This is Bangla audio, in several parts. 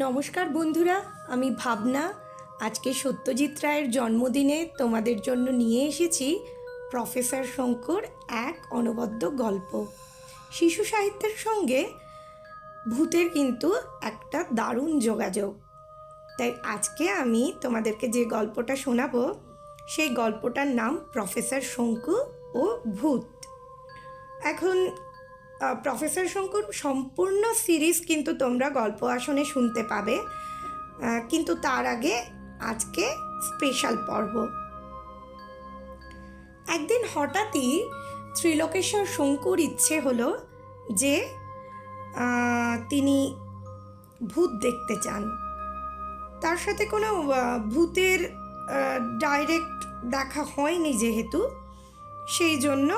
নমস্কার বন্ধুরা, আমি ভাবনা। আজকে সত্যজিৎ রায়ের জন্মদিনে তোমাদের জন্য নিয়ে এসেছি প্রফেসর শঙ্কুর এক অনবদ্য গল্প। শিশু সাহিত্যের সঙ্গে ভূতের কিন্তু একটা দারুণ যোগাযোগ। তাই আজকে আমি তোমাদেরকে যে গল্পটা শোনাবো সেই গল্পটার নাম প্রফেসর শঙ্কু ও ভূত। এখন প্রফেসর শঙ্কুর সম্পূর্ণ সিরিজ কিন্তু তোমরা গল্প আসনে শুনতে পাবে, কিন্তু তার আগে আজকে স্পেশাল পর্ব। একদিন হঠাৎই ত্রিলোকেশ্বর শঙ্কুর ইচ্ছে হলো যে তিনি ভূত দেখতে চান। তার সাথে কোনো ভূতের ডাইরেক্ট দেখা হয়নি, যেহেতু সেই জন্য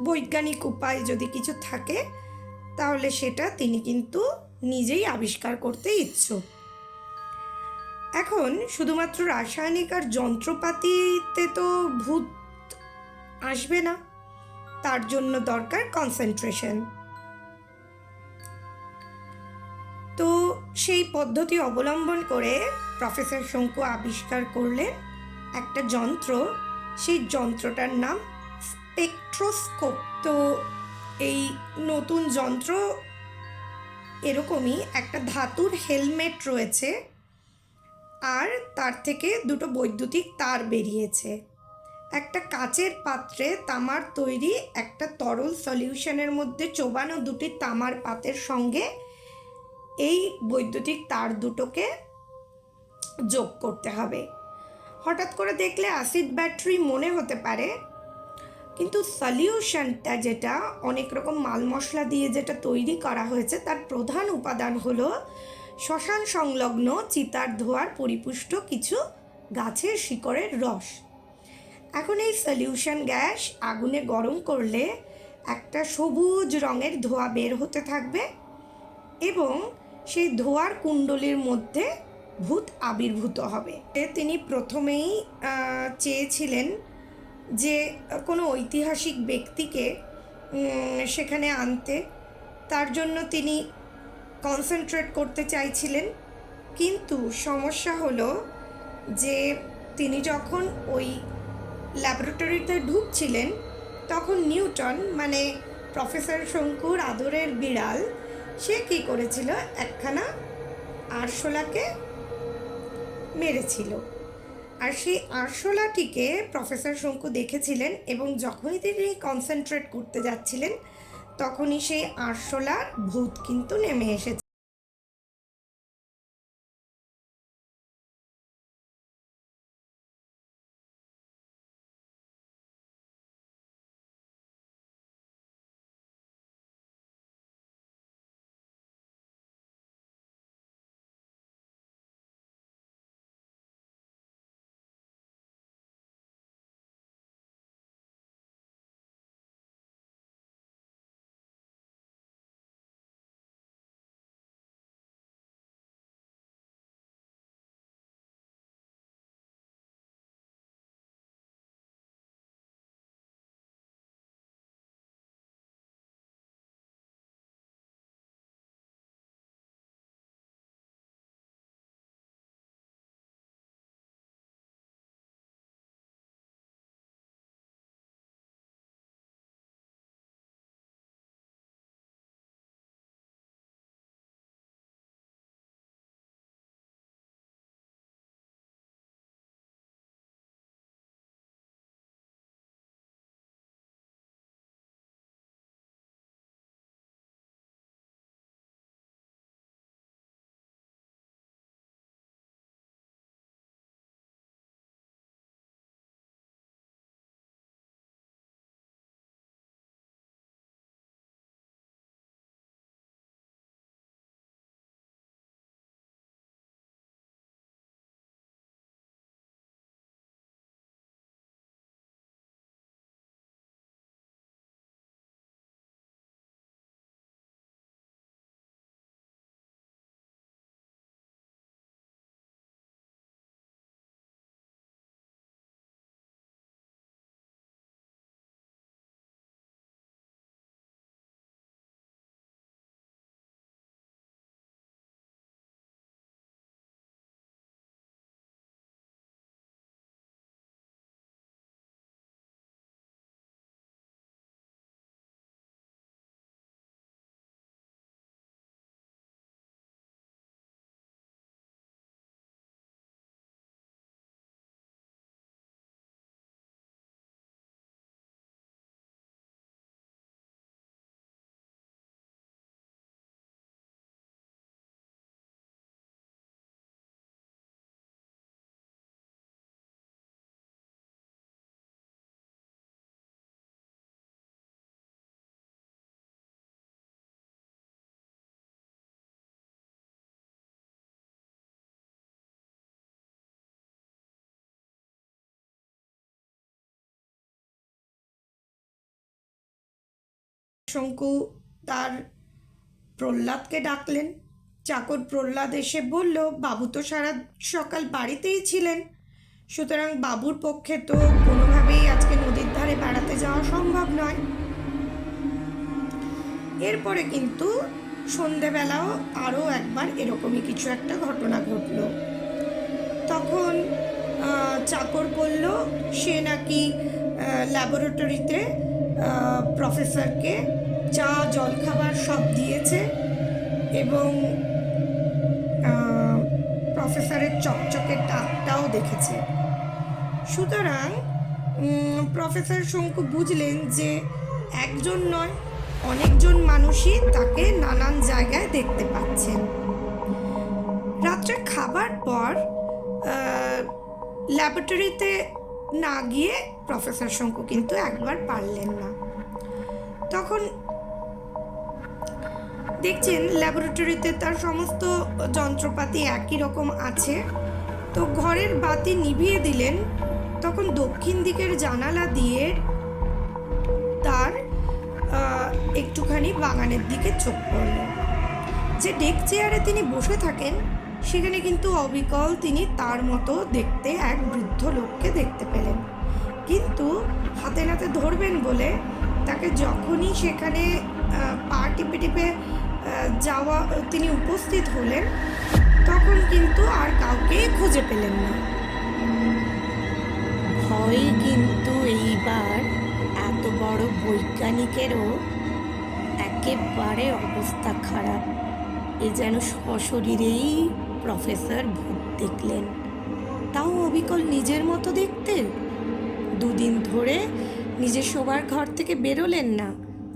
বৈজ্ঞানিক উপায় যদি কিছু থাকে তাহলে সেটা তিনি কিন্তু নিজেই আবিষ্কার করতে ইচ্ছুক। এখন শুধুমাত্র রাসায়নিক আর যন্ত্রপাতিতে তো ভূত আসবে না, তার জন্য দরকার কনসেন্ট্রেশন। তো সেই পদ্ধতি অবলম্বন করে প্রফেসর শঙ্কু আবিষ্কার করলেন একটা যন্ত্র। সেই যন্ত্রটার নাম স্পেকট্রোস্কোপ। তো এই নতুন যন্ত্র এরকমই একটা ধাতুর হেলমেট রয়েছে, আর তার থেকে দুটো বৈদ্যুতিক তার বেরিয়েছে। একটা কাচের পাত্রে তামার তৈরি একটা তরল সলিউশনের মধ্যে চোবানো দুটি তামার পাতের সঙ্গে এই বৈদ্যুতিক তার দুটোকে যোগ করতে হবে। হঠাৎ করে দেখলে অ্যাসিড ব্যাটারি মনে হতে পারে, কিন্তু সলিউশনটা যেটা অনেক রকম মাল মশলা দিয়ে যেটা তৈরি করা হয়েছে তার প্রধান উপাদান হলো শ্মশান সংলগ্ন চিতার ধোঁয়ার পরিপুষ্ট কিছু গাছের শিকড়ের রস। এখন এই সলিউশন গ্যাস আগুনে গরম করলে একটা সবুজ রঙের ধোঁয়া বের হতে থাকবে এবং সেই ধোঁয়ার কুণ্ডলীর মধ্যে ভূত আবির্ভূত হবে। তিনি প্রথমেই চেয়েছিলেন যে কোনো ঐতিহাসিক ব্যক্তিকে সেখানে আনতে, তার জন্য তিনি কনসেন্ট্রেট করতে চাইছিলেন। কিন্তু সমস্যা হলো যে তিনি যখন ওই ল্যাবরেটরিতে ঢুকছিলেন তখন নিউটন, মানে প্রফেসর শঙ্কুর আদরের বিড়াল, সে কী করেছিল, একখানা আরশোলাকে মেরেছিল। আর সেই আরশোলাটিকে প্রফেসর শঙ্কু দেখেছিলেন এবং যখনই তিনি কনসেন্ট্রেট করতে যাচ্ছিলেন তখনই সেই আরশোলার ভূত কিন্তু নেমে এসেছে। শঙ্কু তার প্রহ্লাদকে ডাকলেন। চাকর প্রহ্লাদ এসে বলল, বাবু তো সারা সকাল বাড়িতেই ছিলেন, সুতরাং বাবুর পক্ষে তো কোনোভাবেই আজকে নদীর ধারে বেড়াতে যাওয়া সম্ভব নয়। এরপরে কিন্তু সন্ধেবেলাও আরও একবার এরকমই কিছু একটা ঘটনা ঘটল। তখন চাকর বলল সে নাকি ল্যাবরেটরিতে প্রফেসরকে চা জলখাবার সব দিয়েছে এবং প্রফেসরের চকচকে টাকটাও দেখেছে। সুতরাং প্রফেসর শঙ্কু বুঝলেন যে একজন নয়, অনেকজন মানুষই তাকে নানান জায়গায় দেখতে পাচ্ছেন। রাত্রে খাবার পর ল্যাবরেটরিতে না গিয়ে প্রফেসর শঙ্কু কিন্তু একবার পারলেন না। তখন দেখছেন ল্যাবরেটরিতে তার সমস্ত যন্ত্রপাতি একই রকম আছে, তো ঘরের বাতি নিভিয়ে দিলেন। তখন দক্ষিণ দিকের জানালা দিয়ে তার একটুখানি বাগানের দিকে চোখ পড়ল। যে ডেক চেয়ারে তিনি বসে থাকেন সেখানে কিন্তু অবিকল তিনি তার মতো দেখতে এক বৃদ্ধ লোককে দেখতে পেলেন, কিন্তু হাতে নাতে ধরবেন বলে তাকে যখনই সেখানে পা টিপে টিপে যাওয়া তিনি উপস্থিত হলেন, তখন কিন্তু আর কাউকে খুঁজে পেলেন না। ভয় কিন্তু এইবার এত বড় বৈজ্ঞানিকেরও একেবারে অবস্থা খারাপ। এ যেন সশরীরেই প্রফেসর ভূত দেখলেন, তাও অবিকল নিজের মতো দেখতে। দুদিন ধরে নিজের শোবার ঘর থেকে বেরোলেন না।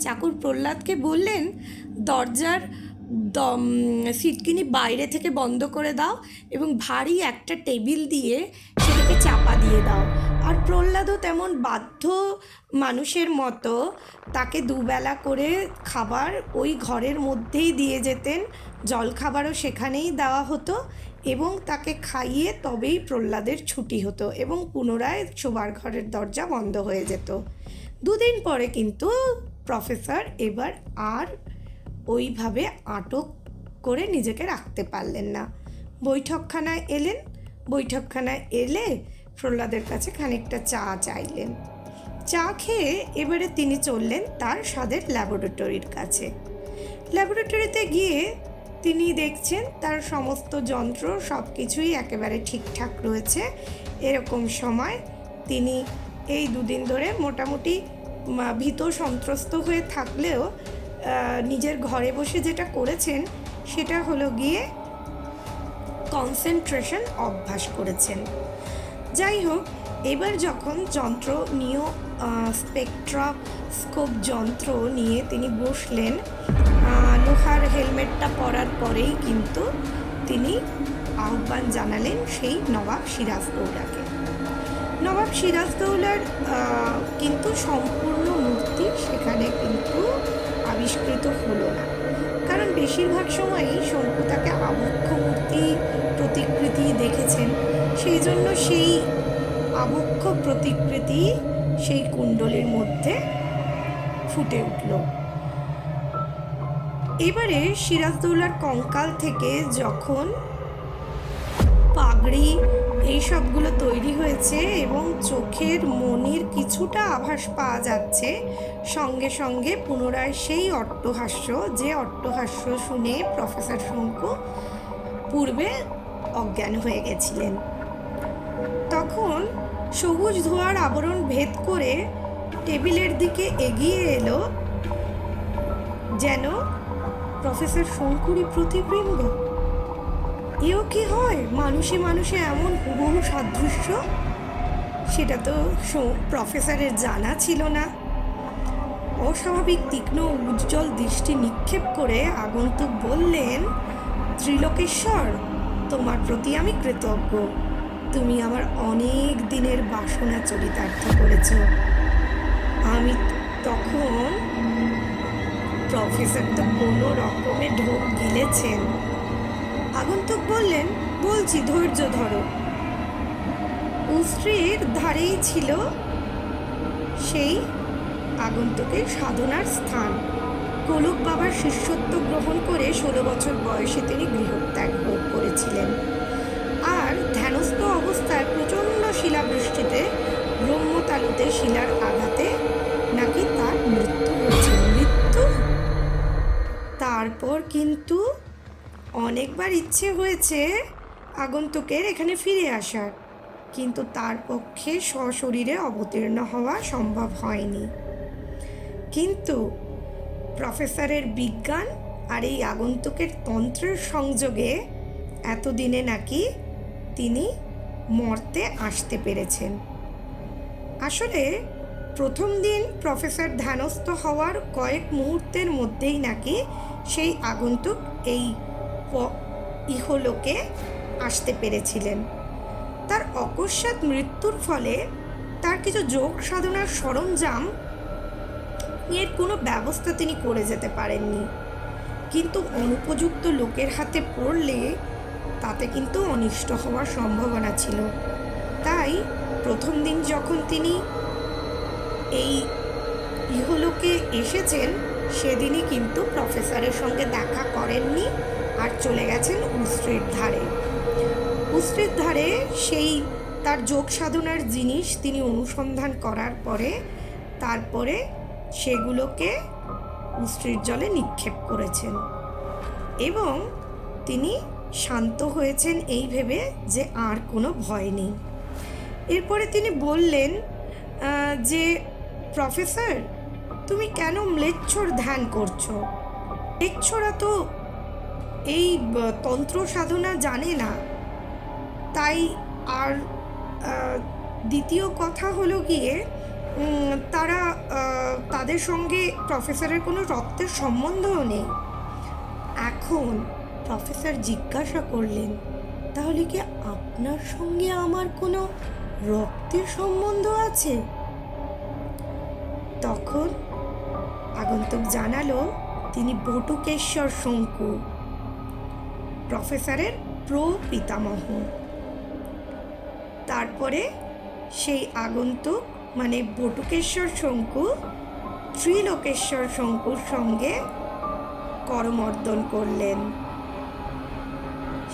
চাকর প্রহ্লাদকে বললেন, দরজার সিটকিনি বাইরে থেকে বন্ধ করে দাও এবং ভারী একটা টেবিল দিয়ে সেটাকে চাপা দিয়ে দাও। আর প্রহ্লাদও তেমন বাধ্য মানুষের মতো তাকে দুবেলা করে খাবার ওই ঘরের মধ্যেই দিয়ে যেতেন, জলখাবারও সেখানেই দেওয়া হতো এবং তাকে খাইয়ে তবেই প্রহ্লাদের ছুটি হতো এবং পুনরায় শোবার ঘরের দরজা বন্ধ হয়ে যেত। দুদিন পরে কিন্তু প্রফেসর এবার আর ওইভাবে আটক করে নিজেকে রাখতে পারলেন না। বৈঠকখানায় এলেন। বৈঠকখানায় এলে প্রহ্লাদের কাছে খানিকটা চা চাইলেন। চা খেয়ে এবারে তিনি চললেন তার স্বাদের ল্যাবরেটরির কাছে। ল্যাবরেটরিতে গিয়ে তিনি দেখছেন তার সমস্ত যন্ত্র সব কিছুই একেবারে ঠিকঠাক রয়েছে। এরকম সময় তিনি এই দুদিন ধরে মোটামুটি ভীত সন্ত্রস্ত হয়ে থাকলেও নিজের ঘরে বসে যেটা করেছেন সেটা হলো গিয়ে কনসেন্ট্রেশন অভ্যাস করেছেন। যাই হোক, এবার যখন যন্ত্র নিয়ে স্পেকট্রোস্কোপ যন্ত্র নিয়ে তিনি বসলেন, লোহার হেলমেটটা পরার পরেই কিন্তু তিনি আহ্বান জানালেন সেই নবাব সিরাজদৌল্লাকে। নবাব সিরাজদৌল্লার কিন্তু সম্পূর্ণ মূর্তি সেখানে কিন্তু আবিষ্কৃত হলো না, কারণ বেশিরভাগ সময়ই শঙ্কু তাকে আবক্ষ মূর্তি প্রতিকৃতি দেখেছেন, সেই জন্য সেই আবক্ষ প্রতিকৃতি সেই কুণ্ডলীর মধ্যে ফুটে উঠল। এবারে সিরাজদৌল্লার কঙ্কাল থেকে যখন পাগড়ি এই সবগুলো তৈরি হয়েছে এবং চোখের মনির কিছুটা আভাস পাওয়া যাচ্ছে, সঙ্গে সঙ্গে পুনরায় সেই অট্টহাস্য, যে অট্টহাস্য শুনে প্রফেসর শঙ্কু পূর্বে অজ্ঞান হয়ে গেছিলেন। তখন সবুজ ধোঁয়ার আবরণ ভেদ করে টেবিলের দিকে এগিয়ে এলো যেন প্রফেসর শঙ্কুরই প্রতিবিম্ব। এও কি হয়, মানুষে মানুষে এমন হুবহু সাদৃশ্য? সেটা তো প্রফেসরের জানা ছিল না। অস্বাভাবিক তীক্ষ্ণ উজ্জ্বল দৃষ্টি নিক্ষেপ করে আগন্তুক বললেন, ত্রিলোকেশ্বর, তোমার প্রতি আমি কৃতজ্ঞ। তুমি আমার অনেক দিনের বাসনা চরিতার্থ করেছ। আমি তখন প্রফেসর তো কোনো রকমে ঢোক গিলেছেন। আগন্তুক বললেন, বলছি ধৈর্য ধরো। উষ্ট্রির ধারেই ছিল সেই আগন্তুকের সাধনার স্থান। কলুক বাবার শিষ্যত্ব গ্রহণ করে 16 বছর বয়সে তিনি গৃহত্যাগ করেছিলেন। আর ধ্যানস্থ অবস্থায় প্রচণ্ড শিলাবৃষ্টিতে ব্রহ্মতালুতে শিলার আঘাতে নাকি তার মৃত্যু হয়েছিল। তারপর কিন্তু অনেকবার ইচ্ছে হয়েছে আগন্তুকের এখানে ফিরে আসার, কিন্তু তার পক্ষে সশরীরে অবতীর্ণ হওয়া সম্ভব হয়নি। কিন্তু প্রফেসরের বিজ্ঞান আর এই আগন্তুকের তন্ত্রের সংযোগে এতদিনে নাকি তিনি মর্তে আসতে পেরেছেন। আসলে প্রথম দিন প্রফেসর ধ্যানস্থ হওয়ার কয়েক মুহূর্তের মধ্যেই নাকি সেই আগন্তুক এই ইহলোকে আসতে পেরেছিলেন। তার অকস্মাৎ মৃত্যুর ফলে তার কিছু যোগ সাধনার সরঞ্জাম এর কোনো ব্যবস্থা তিনি করে যেতে পারেননি, কিন্তু অনুপযুক্ত লোকের হাতে পড়লে তাতে কিন্তু অনিষ্ট হওয়ার সম্ভাবনা ছিল। তাই প্রথম দিন যখন তিনি এই ইহলোকে এসেছেন সেদিনই কিন্তু প্রফেসরের সঙ্গে দেখা করেননি আর চলে গেছেন উষ্ট্রির ধারে। উষ্ট্রির ধারে সেই তার যোগ সাধনার জিনিস তিনি অনুসন্ধান করার পরে তারপরে সেগুলোকে উষ্ট্রির জলে নিক্ষেপ করেছেন এবং তিনি শান্ত হয়েছেন এই ভেবে যে আর কোনো ভয় নেই। এরপরে তিনি বললেন যে প্রফেসর, তুমি কেন ম্লেচ্ছর ধ্যান করছো? ম্লেচ্ছরা তো এই তন্ত্র সাধনা জানে না। তাই আর দ্বিতীয় কথা হলো গিয়ে তারা তাদের সঙ্গে প্রফেসরের কোনো রক্তের সম্বন্ধও নেই। এখন প্রফেসর জিজ্ঞাসা করলেন, তাহলে কি আপনার সঙ্গে আমার কোনো রক্তের সম্বন্ধ আছে? তখন আগন্তুক জানালো তিনি বটুকেশ্বর শঙ্কু, প্রফেসরের প্রপিতামহ। তারপরে সেই আগন্তুক মানে বটুকেশ্বর শঙ্কু ত্রিলোকেশ্বর শঙ্কুর সঙ্গে করমর্দন করলেন।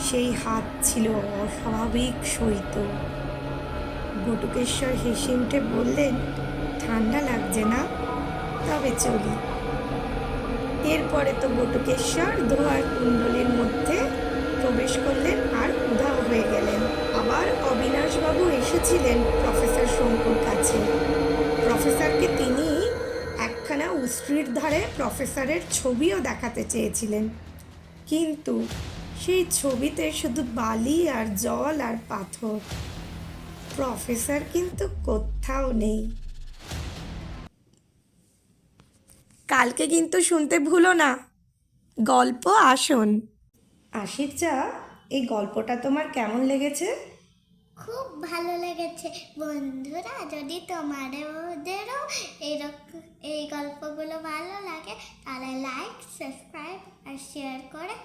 সেই হাত ছিল অস্বাভাবিক শৈত। বটুকেশ্বর হেসে উঠে বললেন, ঠান্ডা লাগছে না? তবে চলি। এরপরে তো বটুকেশ্বর ধোয়ার কুণ্ডলীর মধ্যে প্রবেশ করলেন আর উধাও হয়ে গেলেন। আবার অবিনাশবাবু এসেছিলেন প্রফেসর শঙ্কুর কাছে। প্রফেসরকে তিনি একখানা উষ্ট্রির ধারে প্রফেসরের ছবিও দেখাতে চেয়েছিলেন, কিন্তু সেই ছবিতে শুধু বালি আর জল আর পাথর, প্রফেসর কিন্তু কোথাও নেই। কালকে কিন্তু শুনতে ভুলো না গল্প আসন। আশির চা, এই গল্পটা তোমার কেমন লেগেছে? খুব ভালো লেগেছে। বন্ধুরা, যদি তোমাদেরও এই গল্পগুলো ভালো লাগে তাহলে লাইক, সাবস্ক্রাইব আর শেয়ার করে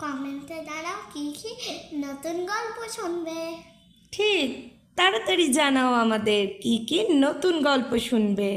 কমেন্টে দাঁড়াও কি কি নতুন গল্প শুনবে। ঠিক, তাড়াতাড়ি জানাও আমাদের কি কি নতুন গল্প শুনবে।